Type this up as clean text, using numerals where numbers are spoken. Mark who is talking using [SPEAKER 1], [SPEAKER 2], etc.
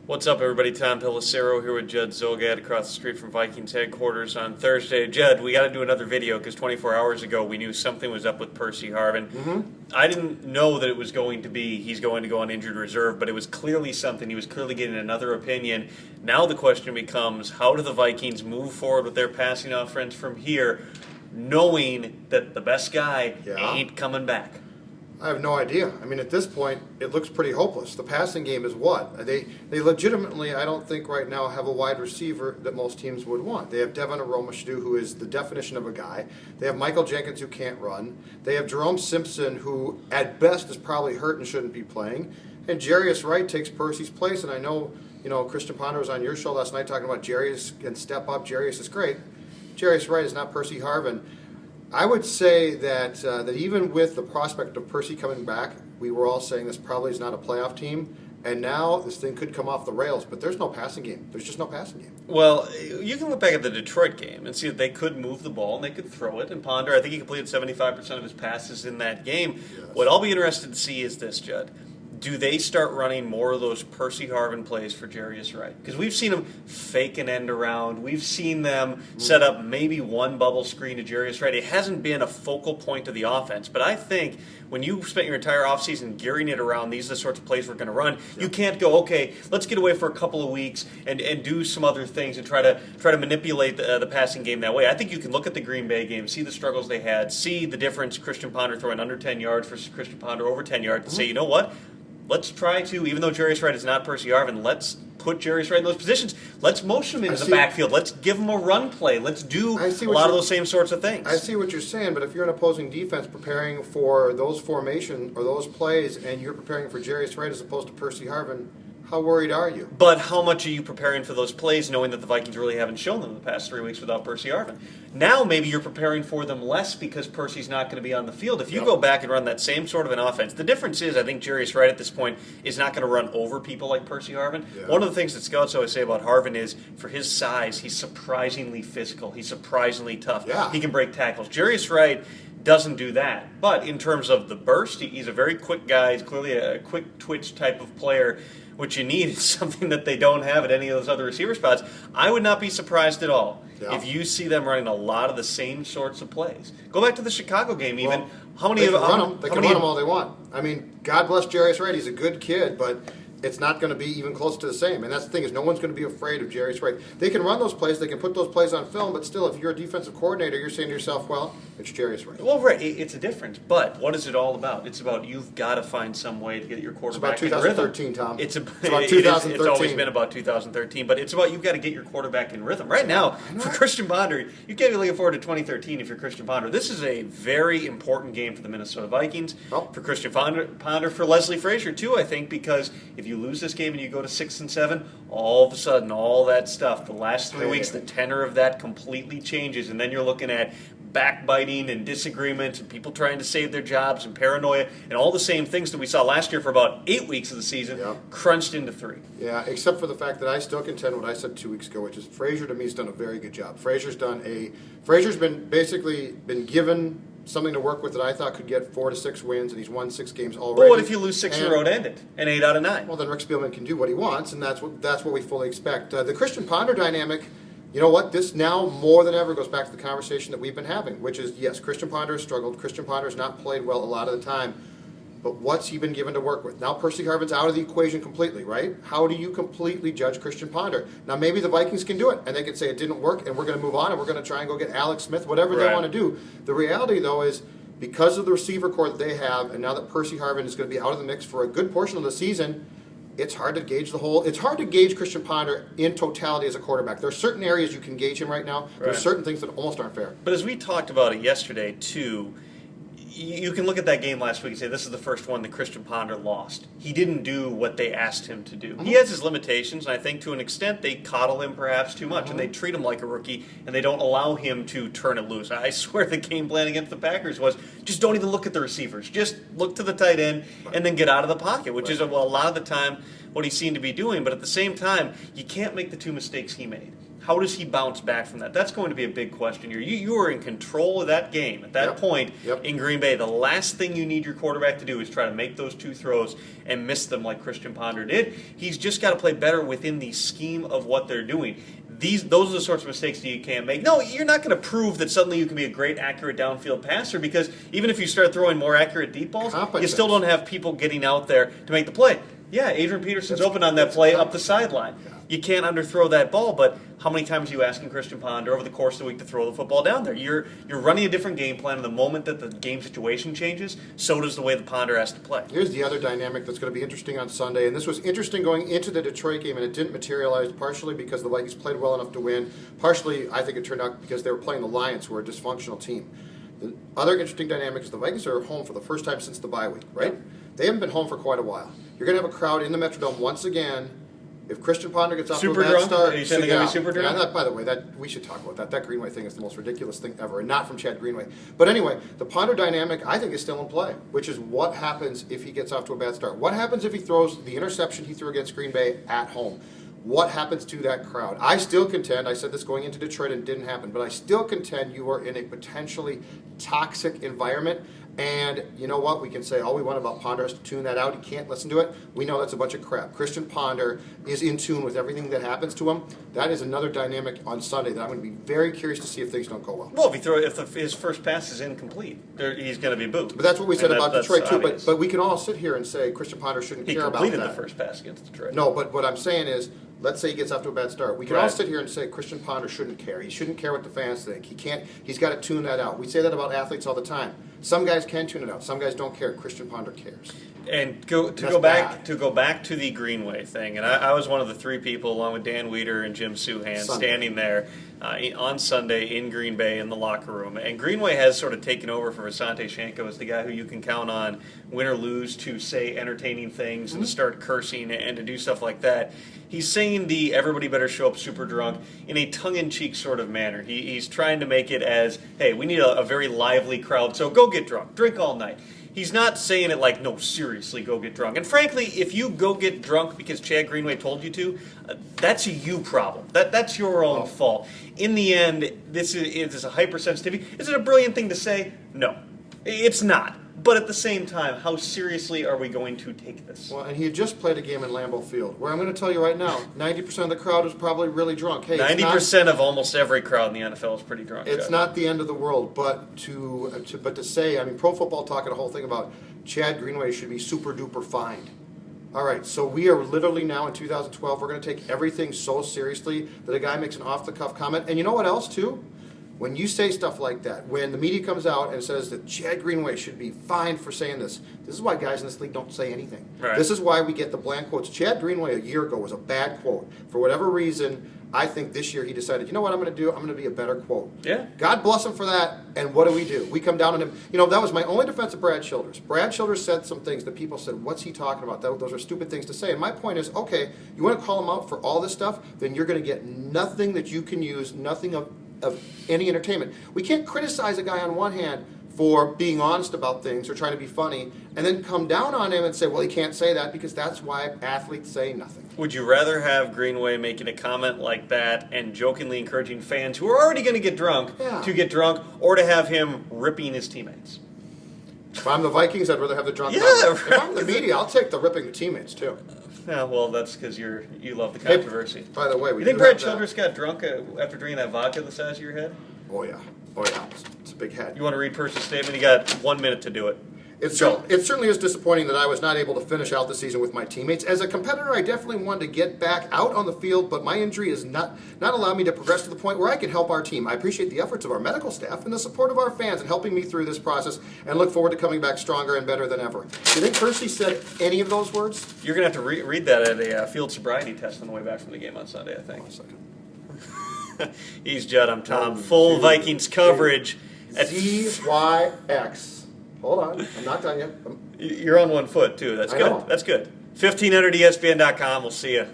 [SPEAKER 1] What's up, everybody? Tom Pelissero here with Judd Zulgad across the street from Vikings headquarters on Thursday. Judd, we got to do another video because 24 hours ago we knew something was up with Percy Harvin. I didn't know that it was going to be he's going to go on injured reserve, but it was clearly something. He was clearly getting another opinion. Now the question becomes, how do the Vikings move forward with their passing offense from here, knowing that the best guy ain't coming back?
[SPEAKER 2] I have no idea. I mean, at this point, it looks pretty hopeless. The passing game is what? They legitimately, I don't think right now, have a wide receiver that most teams would want. They have Devin Aromashadu, who is the definition of a guy. They have Michael Jenkins, who can't run. They have Jerome Simpson, who at best is probably hurt and shouldn't be playing. And Jarius Wright takes Percy's place. And I know, Christian Ponder was on your show last night talking about Jarius can step up. Jarius is great. Jarius Wright is not Percy Harvin. I would say that even with the prospect of Percy coming back, we were all saying this probably is not a playoff team, and now this thing could come off the rails, but there's no passing game. There's just no passing game.
[SPEAKER 1] Well, you can look back at the Detroit game and see that they could move the ball and they could throw it, and Ponder, I think he completed 75% of his passes in that game.
[SPEAKER 2] Yes.
[SPEAKER 1] What I'll be interested to see is this, Judd. Do they start running more of those Percy Harvin plays for Jarius Wright? Because we've seen them fake an end around. We've seen them set up maybe one bubble screen to Jarius Wright. It hasn't been a focal point of the offense. But I think when you spent your entire offseason gearing it around, these are the sorts of plays we're going to run, you can't go, okay, let's get away for a couple of weeks and do some other things and try to manipulate the passing game that way. I think you can look at the Green Bay game, see the struggles they had, see the difference Christian Ponder throwing under 10 yards versus Christian Ponder over 10 yards, and say, you know what? Let's try to, even though Jarius Wright is not Percy Harvin, let's put Jarius Wright in those positions. Let's motion him into the backfield. Let's give him a run play. Let's do a lot of those same sorts of things.
[SPEAKER 2] I see what you're saying, but if you're an opposing defense preparing for those formation or those plays and you're preparing for Jarius Wright as opposed to Percy Harvin, how worried are you?
[SPEAKER 1] But how much are you preparing for those plays knowing that the Vikings really haven't shown them the past 3 weeks without Percy Harvin? Now maybe you're preparing for them less because Percy's not going to be on the field. If you go back and run that same sort of an offense, the difference is I think Jarius Wright at this point is not going to run over people like Percy Harvin. One of the things that scouts always say about Harvin is for his size, he's surprisingly physical. He's surprisingly tough. He can break tackles. Jarius Wright doesn't do that. But in terms of the burst, he's a very quick guy. He's clearly a quick twitch type of player. What you need is something that they don't have at any of those other receiver spots. I would not be surprised at all if you see them running a lot of the same sorts of plays. Go back to the Chicago game even.
[SPEAKER 2] Well,
[SPEAKER 1] how many
[SPEAKER 2] they can run them. They can run them all they want. I mean, God bless Jarius Wright. He's a good kid, but it's not going to be even close to the same. And that's the thing is no one's going to be afraid of Jarius Wright. They can run those plays. They can put those plays on film. But still, if you're a defensive coordinator, you're saying to yourself, well, it's Jarius Wright.
[SPEAKER 1] Well, right. It's a difference. But what is it all about? It's about you've got to find some way to get your quarterback in rhythm.
[SPEAKER 2] It's about 2013, Tom.
[SPEAKER 1] It's about
[SPEAKER 2] 2013.
[SPEAKER 1] It's always been about 2013. But it's about you've got to get your quarterback in rhythm. Right now, for Christian Ponder, you can't be looking forward to 2013 if you're Christian Ponder. This is a very important game for the Minnesota Vikings, for Christian Ponder, for Leslie Frazier, too, I think, because if you lose this game and you go to 6-7, all of a sudden, all that stuff, the last 3 weeks, the tenor of that completely changes, and then you're looking at backbiting and disagreements and people trying to save their jobs and paranoia and all the same things that we saw last year for about 8 weeks of the season crunched into 3.
[SPEAKER 2] Yeah, except for the fact that I still contend what I said 2 weeks ago, which is Frazier to me has done a very good job. Frazier's been given something to work with that I thought could get 4 to 6 wins, and he's won 6 games already.
[SPEAKER 1] Well, what if you lose 6 in a row to end it, and 8 out of 9?
[SPEAKER 2] Well, then Rick Spielman can do what he wants, and that's what we fully expect. The Christian Ponder dynamic, you know what? This now more than ever goes back to the conversation that we've been having, which is, yes, Christian Ponder has struggled. Christian Ponder has not played well a lot of the time. But what's he been given to work with? Now Percy Harvin's out of the equation completely, right? How do you completely judge Christian Ponder? Now maybe the Vikings can do it, and they can say it didn't work, and we're going to move on, and we're going to try and go get Alex Smith, whatever they want to do. The reality, though, is because of the receiver core that they have, and now that Percy Harvin is going to be out of the mix for a good portion of the season, it's hard to gauge it's hard to gauge Christian Ponder in totality as a quarterback. There are certain areas you can gauge him right now. There are certain things that almost aren't fair.
[SPEAKER 1] But as we talked about it yesterday, too, you can look at that game last week and say this is the first one that Christian Ponder lost. He didn't do what they asked him to do. He has his limitations, and I think to an extent they coddle him perhaps too much, and they treat him like a rookie, and they don't allow him to turn it loose. I swear the game plan against the Packers was just don't even look at the receivers. Just look to the tight end and then get out of the pocket, which is a lot of the time what he seemed to be doing. But at the same time, you can't make the 2 mistakes he made. How does he bounce back from that? That's going to be a big question here. You were in control of that game at that point in Green Bay. The last thing you need your quarterback to do is try to make those two throws and miss them like Christian Ponder did. He's just got to play better within the scheme of what they're doing. Those are the sorts of mistakes that you can't make. No, you're not going to prove that suddenly you can be a great, accurate downfield passer, because even if you start throwing more accurate deep balls, you still don't have people getting out there to make the play. Yeah, Adrian Peterson's open on that play up the sideline. You can't underthrow that ball, but how many times are you asking Christian Ponder over the course of the week to throw the football down there? You're running a different game plan, and the moment that the game situation changes, so does the way the Ponder has to play.
[SPEAKER 2] Here's the other dynamic that's going to be interesting on Sunday, and this was interesting going into the Detroit game, and it didn't materialize partially because the Vikings played well enough to win. Partially, I think it turned out because they were playing the Lions, who are a dysfunctional team. The other interesting dynamic is the Vikings are home for the first time since the bye week, right? Yep. They haven't been home for quite a while. You're going to have a crowd in the Metrodome once again. If Christian Ponder gets off to a bad start,
[SPEAKER 1] are you saying they're going to be super drunk?
[SPEAKER 2] Yeah, by the way, we should talk about that. That Greenway thing is the most ridiculous thing ever, and not from Chad Greenway. But anyway, the Ponder dynamic, I think, is still in play, which is what happens if he gets off to a bad start. What happens if he throws the interception he threw against Green Bay at home? What happens to that crowd? I still contend, I said this going into Detroit and it didn't happen, but I still contend you are in a potentially toxic environment. And you know what? We can say all we want about Ponder has to tune that out. He can't listen to it. We know that's a bunch of crap. Christian Ponder is in tune with everything that happens to him. That is another dynamic on Sunday that I'm going to be very curious to see if things don't go well.
[SPEAKER 1] Well, if his first pass is incomplete, he's going to be booed.
[SPEAKER 2] But that's what we said about Detroit too. But we can all sit here and say Christian Ponder shouldn't care about that.
[SPEAKER 1] He completed the first pass against Detroit.
[SPEAKER 2] No, but what I'm saying is, let's say he gets off to a bad start. We can all sit here and say Christian Ponder shouldn't care. He shouldn't care what the fans think. He's got to tune that out. We say that about athletes all the time. Some guys can tune it out. Some guys don't care. Christian Ponder cares.
[SPEAKER 1] And to go back to the Greenway thing, and I was one of the three people, along with Dan Weeder and Jim Suhan, standing there on Sunday in Green Bay in the locker room. And Greenway has sort of taken over for Visante Shanko as the guy who you can count on, win or lose, to say entertaining things and to start cursing and to do stuff like that. He's saying the everybody better show up super drunk in a tongue-in-cheek sort of manner. He's trying to make it as, hey, we need a very lively crowd, so go get drunk, drink all night. He's not saying it like, no, seriously, go get drunk. And frankly, if you go get drunk because Chad Greenway told you to, that's a you problem. That's your own fault. In the end, it is a hypersensitivity. Is it a brilliant thing to say? No, it's not. But at the same time, how seriously are we going to take this?
[SPEAKER 2] Well, and he had just played a game in Lambeau Field, where I'm going to tell you right now, 90% of the crowd was probably really drunk. Hey,
[SPEAKER 1] 90% of almost every crowd in the NFL is pretty drunk.
[SPEAKER 2] It's not the end of the world, but to say, I mean, Pro Football Talk had a whole thing about Chad Greenway should be super duper fined. All right, so we are literally now in 2012. We're going to take everything so seriously that a guy makes an off-the-cuff comment. And you know what else, too? When you say stuff like that, when the media comes out and says that Chad Greenway should be fined for saying this is why guys in this league don't say anything.
[SPEAKER 1] Right.
[SPEAKER 2] This is why we get the blank quotes. Chad Greenway a year ago was a bad quote. For whatever reason, I think this year he decided, you know what I'm going to do? I'm going to be a better quote.
[SPEAKER 1] Yeah.
[SPEAKER 2] God bless him for that. And what do? We come down on him. You know, that was my only defense of Brad Childers. Brad Childers said some things that people said, what's he talking about? Those are stupid things to say. And my point is, okay, you want to call him out for all this stuff? Then you're going to get nothing that you can use, nothing of any entertainment. We can't criticize a guy on one hand for being honest about things or trying to be funny, and then come down on him and say, well, he can't say that, because that's why athletes say nothing.
[SPEAKER 1] Would you rather have Greenway making a comment like that and jokingly encouraging fans who are already going to get drunk to get drunk, or to have him ripping his teammates?
[SPEAKER 2] If I'm the Vikings, I'd rather have the drunk. If I'm the media, I'll take the ripping the teammates too.
[SPEAKER 1] Yeah, well, that's because you love the controversy.
[SPEAKER 2] Hey, by the way,
[SPEAKER 1] you think Brad Childress got drunk after drinking that vodka the size of your head?
[SPEAKER 2] Oh yeah. It's a big head.
[SPEAKER 1] You want to read Percy's statement? You got 1 minute to do it.
[SPEAKER 2] It certainly is disappointing that I was not able to finish out the season with my teammates. As a competitor, I definitely wanted to get back out on the field, but my injury has not allowed me to progress to the point where I can help our team. I appreciate the efforts of our medical staff and the support of our fans in helping me through this process, and look forward to coming back stronger and better than ever. Do you think Percy said any of those words?
[SPEAKER 1] You're going to have to read that at a field sobriety test on the way back from the game on Sunday, I think.
[SPEAKER 2] Hold on a second.
[SPEAKER 1] He's Judd, I'm Tom. Full Vikings coverage. At
[SPEAKER 2] ZYX. Hold on, I'm not done yet.
[SPEAKER 1] You're on 1 foot, too. That's good. That's good. 1500ESPN.com. We'll see you.